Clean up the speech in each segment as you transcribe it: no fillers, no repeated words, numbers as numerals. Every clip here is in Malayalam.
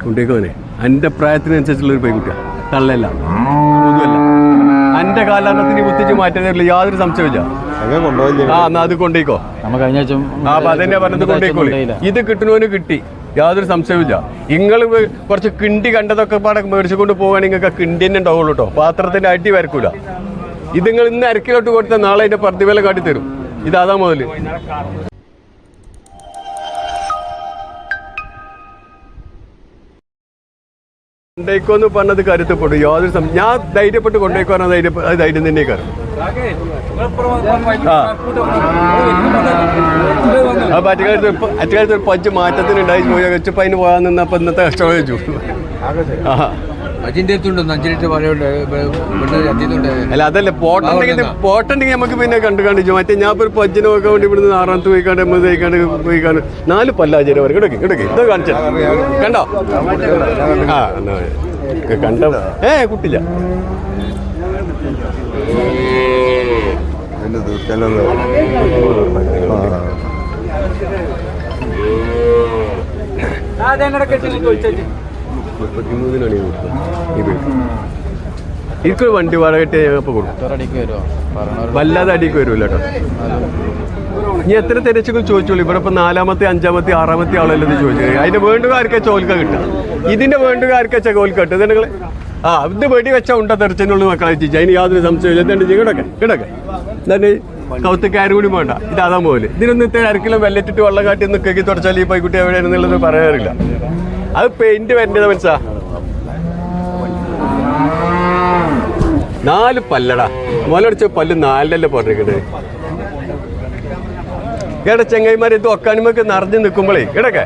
കൊണ്ടേക്കോനെ എൻ്റെ പ്രായത്തിനനുസരിച്ചുള്ളൊരു പെൺകുട്ടിയാണ്, തള്ളല്ല ഒന്നുമല്ല. എൻ്റെ കാലഘട്ടത്തിന് കുത്തിച്ച് മാറ്റാനില്ല, യാതൊരു സംശയമില്ല. എന്നാ അത് കൊണ്ടേക്കോ. അതെന്നെ പറഞ്ഞത് കൊണ്ടേക്കോളി. ഇത് കിട്ടുന്നവന് കിട്ടി, യാതൊരു സംശയമില്ല. നിങ്ങൾ കുറച്ച് കിണ്ടി കണ്ടതൊക്കെ പാടെ മേടിച്ചുകൊണ്ട് പോകുകയാണെങ്കിൽ നിങ്ങൾക്ക് കിണ്ടി തന്നെ ഉണ്ടാവുള്ളൂ കേട്ടോ, പാത്രത്തിൻ്റെ അടി വരക്കൂല. ഇത് നിങ്ങൾ ഇന്ന് അരക്കിലോട്ട് കൊടുത്താൽ നാളെ അതിൻ്റെ പ്രതിഫലം കാട്ടിത്തരും. ഇതാ മുതൽ. കൊണ്ടേക്കോന്ന് പറഞ്ഞത് കരുത്തപ്പെടും, യാതൊരു ഞാൻ ധൈര്യപ്പെട്ട് കൊണ്ടേക്കോന്നാ ധൈര്യം തന്നെ കയറും. അറ്റകാലത്ത് ഒരു പഞ്ച് മാറ്റത്തിനുണ്ടായി പോയി വെച്ചപ്പോൾ അതിന് പോകാൻ നിന്നപ്പോൾ ഇന്നത്തെ കഷ്ടം വെച്ചു. അല്ല അതല്ല പോട്ടുണ്ടെങ്കിൽ നമുക്ക് പിന്നെ കണ്ടിച്ചു. മറ്റേ ഞാൻ ഇപ്പോൾ ഒരു പജ്ജിനെ നോക്കാൻ വേണ്ടി ഇവിടുന്ന് 6ാമത്തെ പോയിക്കാണ്ട് 8 പോയിക്കാണ്ട് 4 പല്ലാചാരം വരെ കിടക്കി ഇത് കാണിച്ചു കണ്ടോ. കണ്ട കുട്ടില്ല. എനിക്കൊരു വണ്ടി വാടക കിട്ടിയാൽ ഞങ്ങൾക്ക് കൊടുക്കും, വല്ലാതെ അടിക്ക് വരൂല കേട്ടോ. ഇനി എത്ര തിരച്ചുകൾ ചോദിച്ചോളൂ. ഇവിടെ ഇപ്പം 4ാമത്തെ 5ാമത്തെ 6ാമത്തെ ആളല്ലെന്ന് ചോദിച്ചു. അതിന്റെ വേണ്ടുകാർക്കെ ചോൽക്ക കിട്ടുക, ഇതിന്റെ വേണ്ടുകാർക്കെ ചോൽക്ക കിട്ടുക. ഇത് നിങ്ങൾ ഇത് വെടി വെച്ചാൽ ഉണ്ട തെറിച്ചതിനുള്ളിൽ മക്കളെ എത്തിച്ചു, അതിന് യാതൊരു സംശയമില്ല. എന്താണ് കിടക്കെ എന്താണ് കൗത്തക്കാരും കൂടി വേണ്ട. ഇതാ പോലെ ഇതിനൊന്നും ഇത്ര അരക്കിലും വെല്ലറ്റിട്ട് വെള്ളം കാട്ടി ഒന്ന് കെക്കി തുടച്ചാൽ ഈ പൈക്കുട്ടി എവിടെയാണെന്നുള്ളത് പറയാറില്ല. അത് പെയിന്റ് വരേണ്ടത് മനസ്സാ. 4 പല്ലടാ മുലടിച്ച പല്ല് 4 പറഞ്ഞിട്ട് കേട്ട ചെങ്ങൈമാർ. ഇത് ഒക്കാനിമൊക്കെ നിറഞ്ഞു നിൽക്കുമ്പോഴേ കിടക്കെ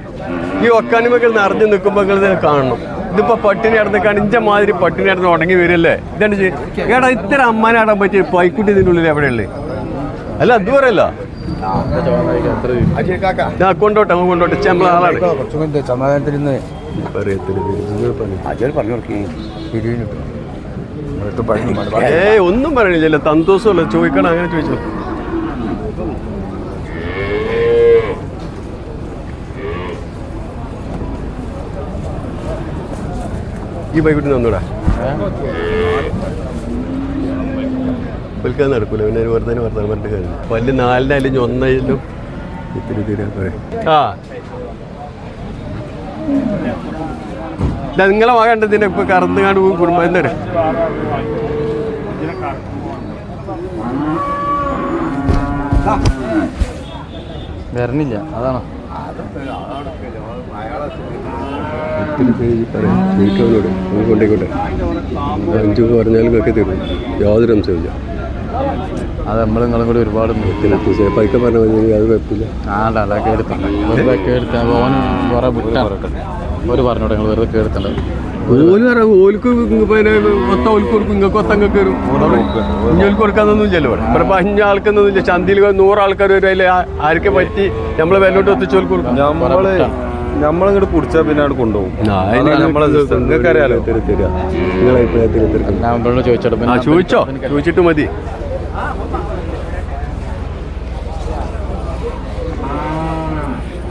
ഈ ഒക്കാനിമൊക്കെ നിറഞ്ഞു നിൽക്കുമ്പോൾ നിങ്ങൾ കാണണം. ഇതിപ്പോ പട്ടിണി നടന്നിക്കാണ് ഇഞ്ച മാതിരി പട്ടിണി നടന്ന് ഉടങ്ങി വരില്ലേ. ഇതാണ് കേട്ടാ ഇത്ര അമ്മാനാടാൻ പറ്റിയ പൈക്കുട്ടി ഇതിൻ്റെ ഉള്ളിൽ എവിടെയുള്ളത്. അല്ല അത് പറയല്ല, കൊണ്ടോട്ടെ കൊണ്ടോട്ടെ നമ്മളെ ആളാണ്. ഒന്നും പറയണില്ല, സന്തോഷമല്ല ചോദിക്കണം. അങ്ങനെ ചോദിച്ചോ. ഈ ബൈക്കുട്ടി ഒന്നൂടാ വിൽക്കാൻ നടക്കൂല. പിന്നെ വെറുതെ വർത്താനം പറഞ്ഞിട്ട് കാര്യം. പല്ല് 4 അല്ലെങ്കിൽ 1 ഇത്തിരി തീരാ പറയാം. നിങ്ങളെ മകണ്ടതിനെ ഇപ്പൊ കറന്നുകാണ്ട് കുടുംബം എന്താണ് വരണില്ല. അതാണോ കൊണ്ടേക്കോട്ടെ. 5 പറഞ്ഞാലും ഒക്കെ തരും, യാതൊരു അംശമില്ല. അത് നമ്മൾ നിങ്ങളും കൂടി ഒരുപാട് പൈക്ക പറഞ്ഞ അത് കുഴപ്പമില്ല. അതൊക്കെ എടുത്ത ഓന് കുറെ വിട്ടാറട്ടെ ഒരു പറഞ്ഞോട്ടെ. നിങ്ങൾ വെറുതെ കേടുത്തണ്ട. ഓൽക്ക് ഒത്ത ഓൽക്ക് കൊടുക്കും, നിങ്ങൾക്ക് ഒത്തങ്ങൾക്ക് വരും. ഇഞ്ഞോൽക്ക് കൊടുക്കാന്നൊന്നും ഇല്ലല്ലോ. ഇവിടെ 5 ആൾക്കൊന്നുമില്ല. ചന്തയിൽ 100 ആൾക്കാർ വരും. അതിൽ ആർക്ക് പറ്റി നമ്മളെ വിലോട്ട് ഒത്തിച്ചോൽക്ക് കൊടുക്കും. നമ്മളിങ്ങോട്ട് കുടിച്ചാൽ പിന്നെ അവിടെ കൊണ്ടുപോകും. ചോദിച്ചോ, ചോദിച്ചിട്ട് മതി.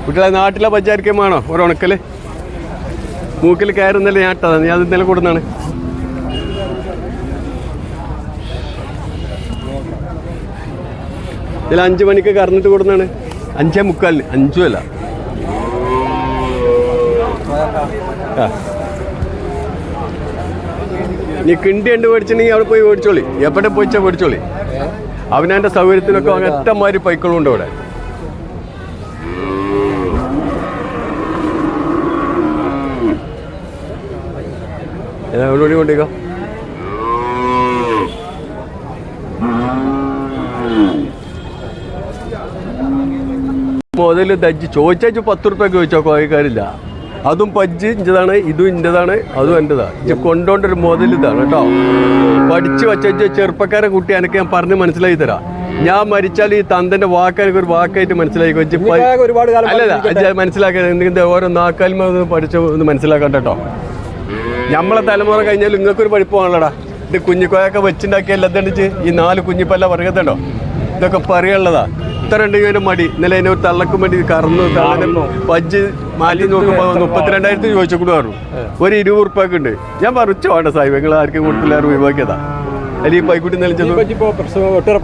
കുട്ടികളെ നാട്ടിലെ പഞ്ചായർക്കും വേണോ ഒരുണക്കല് മൂക്കിൽ കയറുന്നല്ലേ ഞാട്ടതാ. ഞാൻ അത് ഇന്നലെ കൊടുന്നാണ്. ഇതിൽ 5 മണിക്ക് കറന്നിട്ട് കൊടുന്നാണ്. 5:45 5 അല്ല. നീ കിണ്ടി കണ്ട് മേടിച്ചിട്ടുണ്ടെങ്കിൽ അവിടെ പോയി മേടിച്ചോളി, എവിടെ പോയിച്ചാൽ മേടിച്ചോളി. അവനവൻ്റെ സൗകര്യത്തിനൊക്കെ അങ്ങനത്തെമാതിരി പൈക്കളും ഉണ്ട് അവിടെ. എവിടെ കൊണ്ടേക്കോ. മുതൽ തജ്ജ് ചോദിച്ചു 10 ഉറുപ്പ്യക്ക് ചോദിച്ചോ, കോഴിക്കാരില്ല. അതും പജ്ജ് ഇഞ്ചതാണ്, ഇതും ഇൻ്റെതാണ്, അതും എൻ്റെതാണ്. ഇജ്ജ് കൊണ്ടോണ്ടൊരു മുതൽ ഇതാണ് കേട്ടോ. പഠിച്ച് വച്ച ചെറുപ്പക്കാരെ കുട്ടി എനിക്ക് ഞാൻ പറഞ്ഞ് മനസ്സിലാക്കി തരാം. ഞാൻ മരിച്ചാൽ ഈ തന്തൻ്റെ വാക്ക് ഒരു വാക്കായിട്ട് മനസ്സിലാക്കി വെച്ച് അല്ലല്ല മനസ്സിലാക്കിയത്. എന്തെങ്കിലും ഓരോ നാക്കാൽമ പഠിച്ച് ഒന്ന് മനസ്സിലാക്കാൻ കേട്ടോ. നമ്മളെ തലമുറ കഴിഞ്ഞാൽ നിങ്ങൾക്കൊരു പഠിപ്പ് പോകാനുള്ളടാ. ഇത് കുഞ്ഞിക്കോയൊക്കെ വെച്ചുണ്ടാക്കിയല്ല. എന്തണ്ടിച്ച് ഈ 4 കുഞ്ഞിപ്പല്ല പറയുന്നുണ്ടോ, ഇതൊക്കെ പറയുള്ളതാ. എത്ര ഉണ്ടെങ്കിലും മടി ഇന്നലെ അതിനെ ഒരു തള്ളക്കും വേണ്ടി കറന്നു തള്ളനെ പജ്ജ് മാറ്റി നോക്കുമ്പോൾ 32,000 ചോദിച്ചു പറഞ്ഞു ഒരു 20 ഉറുപ്പൊക്കെ ഉണ്ട്. ഞാൻ പറഞ്ഞു വേണ്ട സാഹിബ് നിങ്ങൾ ആർക്കും കൊടുത്തില്ല ഒഴിവാക്കിയതാ. അല്ലെങ്കിൽ ഈ പൈക്കുട്ടി നിലച്ചത് ഇപ്പൊ 2 ലിറ്റർ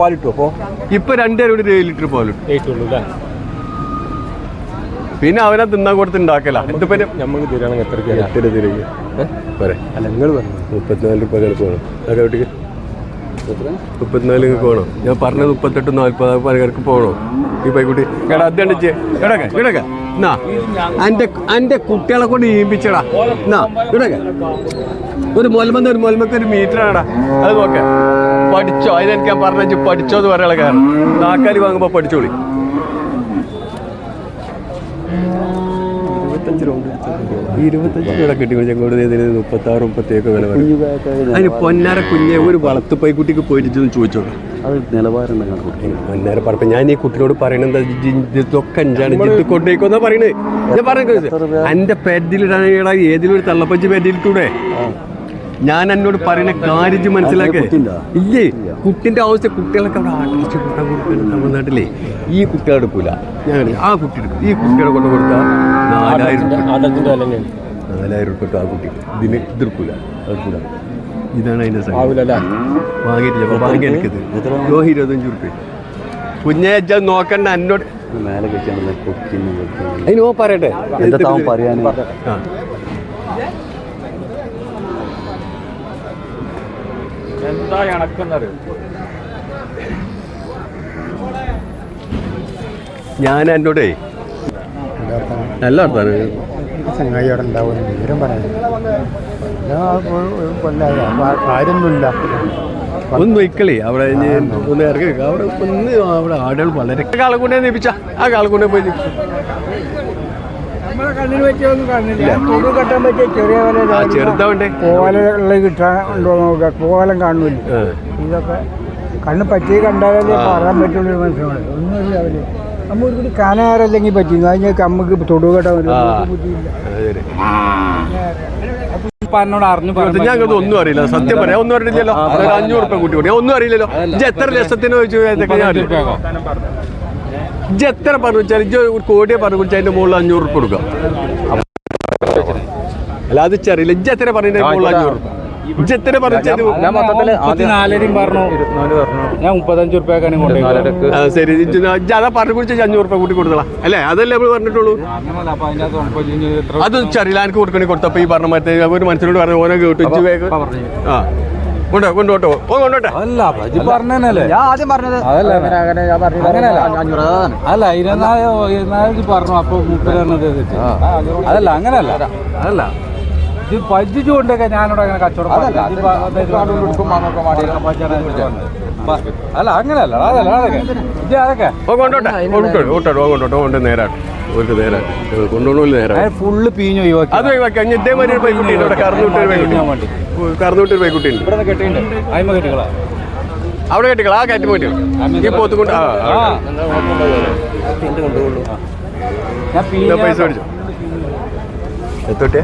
പാലും പിന്നെ അവനെ തിന്നാൻ കൊടുത്ത് ഉണ്ടാക്കല. ഇതിപ്പോ നമുക്ക് തരാണെങ്കിൽ എത്ര തിരികെ പോരെ 34 രൂപ കിടക്കണം അതൊക്കെ വീട്ടിക്ക് 34 പോകണം. ഞാൻ പറഞ്ഞത് 38-40 പലകർക്ക് പോകണോ ഈ പൈക്കുട്ടി കേടാ അധ്യണിച്ച് ഇടക്കെ എന്നാ എൻ്റെ കുട്ടികളെ കൊണ്ട് ഈമ്പിച്ചടാ എന്നാ ഇടക്കെ ഒരു മൊൽമക്ക് ഒരു മീറ്ററാടാ അത് നോക്കെ പഠിച്ചോ അതിനെനിക്ക് ഞാൻ പറഞ്ഞു പഠിച്ചോ എന്ന് പറയാനുള്ള കാരണം നാക്കാലി വാങ്ങുമ്പോൾ പഠിച്ചോളി. 25 രൂപ കിട്ടി ഞങ്ങളോട് 36-37 വില പറയും. അതിന് പൊന്നാര കുഞ്ഞെ ഒരു വളർത്തു പൈക്കുട്ടിക്ക് പോയിട്ട് ചോദിച്ചോളൂ അത് നിലവാരം പൊന്നാര പറപ്പ ഞാൻ ഈ കുട്ടിനോട് പറയണെന്താ ഇതൊക്കെ അഞ്ചാണ് ജിത്ത് കൊണ്ടേക്കോന്നാ പറയണേ. ഞാൻ പറയുന്നത് എൻ്റെ പെരടിയിലിടാനാ ഏതിലും ഒരു തള്ളപ്പഞ്ച് പെരടിയിലിട്ടൂടെ. ഞാൻ എന്നോട് പറയുന്ന കാര്യം മനസ്സിലാക്കേ ഇല്ലേ കുട്ടിൻ്റെ അവസ്ഥ. കുട്ടികളൊക്കെ അവിടെ ആർട്ടിസ്റ്റ് കൂട്ടാൻ കൊടുക്കണം തമിഴ്നാട്ടിലേ. ഈ കുട്ടികളെ എടുക്കൂല ഞാൻ ആ കുട്ടി എടുക്കും. ഈ കുട്ടികളെ കൊണ്ട് കൊടുത്താൽ 4,000 രൂപ ആ കുട്ടി ഇതിന് എതിർക്കൂല എടുക്കൂല. ഇതാണ് അതിൻ്റെ വാങ്ങിയിട്ടില്ല വാങ്ങി എടുക്കത് 25 രൂപ കുഞ്ഞെ നോക്കണ്ട എന്നോട് അതിന് ഓ പറയട്ടെ പറയാൻ എന്താ കണക്കെന്നത് ഞാൻ എന്നോടേ നല്ല അർത്ഥാണ് ചങ്ങായി അവിടെ ഉണ്ടാവുമെന്ന് വിവരം പറയാൻ കാര്യമൊന്നുമില്ല. ഒന്ന് ഇക്കളി അവിടെ ഒന്ന് ഇറങ്ങി അവിടെ ഒന്ന് അവിടെ ആടുകൾ വളരെ കാളക്കൊണ്ടേ നിപ്പിച്ച ആ കാളക്കൊണ്ടേ പോയി നമ്മളെ കണ്ണിന് പറ്റിയൊന്നും കാണില്ല. തുണി കെട്ടാൻ പറ്റിയ ചെറിയ ചെറുതാവണ്ടേ കോല കിട്ടാണ്ടോ നോക്കുക. കോലം കാണുന്നില്ല. ഇതൊക്കെ കണ്ണ് പറ്റി കണ്ടാലേ പറയാൻ പറ്റുള്ളൂ. മനസ്സിലാണ് ഒന്നും അവര് നമ്മൾ കൂടി കാണാറല്ലെങ്കിൽ പറ്റിയിരുന്നു. അതിന് നമുക്ക് തൊടു കെട്ടാൻ ഞങ്ങൾക്ക് ഒന്നും അറിയില്ല. സത്യം പറയാം ഒന്നും അറിയില്ലല്ലോ. 500 രൂപ കൂട്ടി കൊടുക്കും. ഒന്നും അറിയില്ലല്ലോ. ഇജ്ജ് എത്ര ലക്ഷത്തിന് ചോദിച്ചു ഇജ്ജ് എത്ര പറഞ്ഞു വെച്ചാൽ ഇജ്ജ് ഒരു കോടിയെ പറഞ്ഞു വെച്ചാൽ അതിന്റെ മുകളിൽ 500 രൂപ കൊടുക്കാം. അല്ല അത് ചെറിയില്ല. ഇജ്ജ് എത്ര പറഞ്ഞതിന്റെ മുകളിൽ 500 രൂപ ഇജ്ജ് എത്ര പറഞ്ഞു. ഞാൻ 35 രൂപ ശരി ഇജ്ജ് അതാ പറഞ്ഞു കുടിച്ച് 500 രൂപ കൂട്ടി കൊടുത്തളാം അല്ലേ. അതല്ലേ നമ്മൾ പറഞ്ഞിട്ടുള്ളൂ. അത് ചെറിയില്ല എനിക്ക് കൊടുക്കണേ കൊടുത്തപ്പോ ഈ പറഞ്ഞ മറ്റേ ഒരു മനുഷ്യനോട് പറഞ്ഞു ഓരോ കേട്ടു ഇജ്ജ് വേഗം ആ കൊണ്ടോട്ടോ കൊണ്ടോട്ടെ അല്ല പറഞ്ഞല്ലേ ഞാൻ ആദ്യം പറഞ്ഞത് അതല്ല അല്ല 24 പറഞ്ഞു. അപ്പൊ 30 അതല്ല അങ്ങനെയല്ല അതല്ല ഇത് പജിച്ചുകൊണ്ടൊക്കെ ഞാനിവിടെ അങ്ങനെ കച്ചവടം അല്ല അങ്ങനെയല്ല അതല്ല അതൊക്കെ ഇത് അതൊക്കെ കൊണ്ടോട്ടെ നേരാട്ട് ഒരു നേരാട്ട് കൊണ്ടുപോകണ നേരം ഫുള്ള് പീഞ്ഞു ഒഴിവാക്കി. അത് ഒഴിവാക്കി ഇതേമാതിരി ഒരു പൈക്കുട്ടി ഉണ്ട്. കറന്നൂട്ടൊരു പൈക്കുട്ടി ഉണ്ട്. ഇവിടെ കെട്ടിണ്ട് അയിമ കെട്ടികളാ അവിടെ കെട്ടിക്കള ആ കയറ്റി പോയിട്ട് ഈ പോത്തുകൊണ്ട് ഞാൻ പൈസ മേടിച്ചോ എത്തോട്ടെ